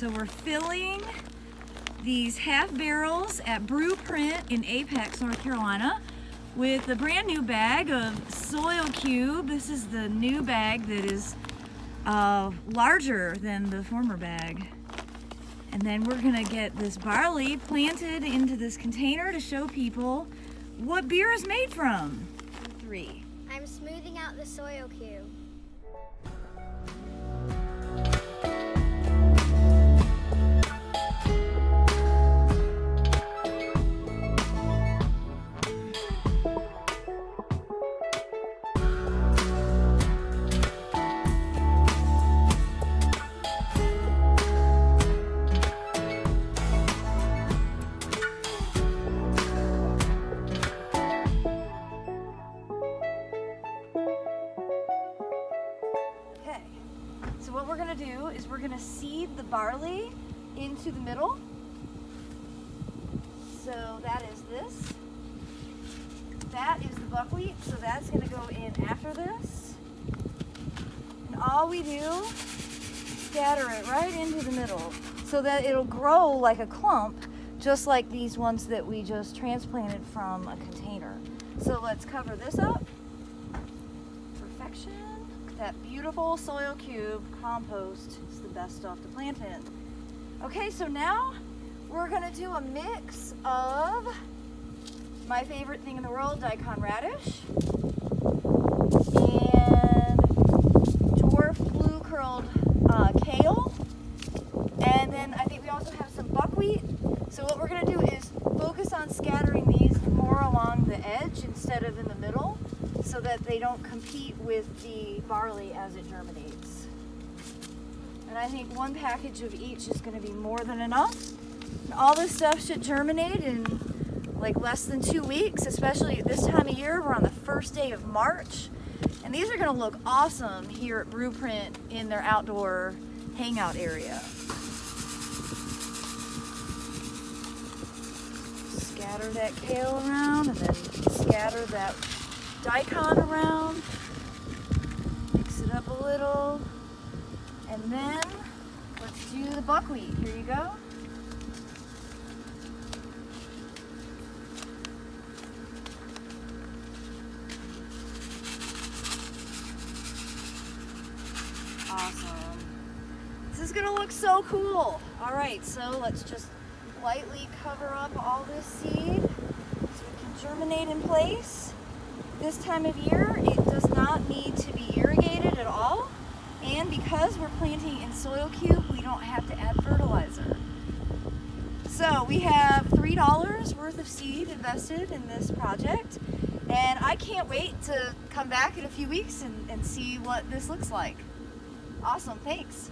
So we're filling these half barrels at Brueprint in Apex, North Carolina, with a brand new bag of soil cube. This is the new bag that is larger than the former bag. And then we're gonna get this barley planted into this container to show people what beer is made from. 3. I'm smoothing out the soil cube. So what we're going to do is we're going to seed the barley into the middle. So that is this. That is the buckwheat, so that's going to go in after this. And all we do, scatter it right into the middle so that it'll grow like a clump, just like these ones that we just transplanted from a container. So let's cover this up. Perfection. That beautiful soil cube compost is the best stuff to plant in. Okay, so now we're gonna do a mix of my favorite thing in the world, daikon radish, and dwarf blue curled kale, and then I think we also have some buckwheat. So what we're gonna do is focus on scattering these more along the edge instead of in the middle, so that they don't compete with the barley as it germinates. And I think one package of each is going to be more than enough. And all this stuff should germinate in like less than 2 weeks, especially at this time of year. We're on the first day of March. And these are going to look awesome here at Brueprint in their outdoor hangout area. Scatter that kale around and then scatter that daikon around, mix it up a little, and then let's do the buckwheat. Here you go. Awesome. This is gonna look so cool. All right, so let's just lightly cover up all this seed so it can germinate in place. This time of year, it does not need to be irrigated at all. And because we're planting in soil cube, we don't have to add fertilizer. So we have $3 worth of seed invested in this project. And I can't wait to come back in a few weeks and see what this looks like. Awesome, thanks.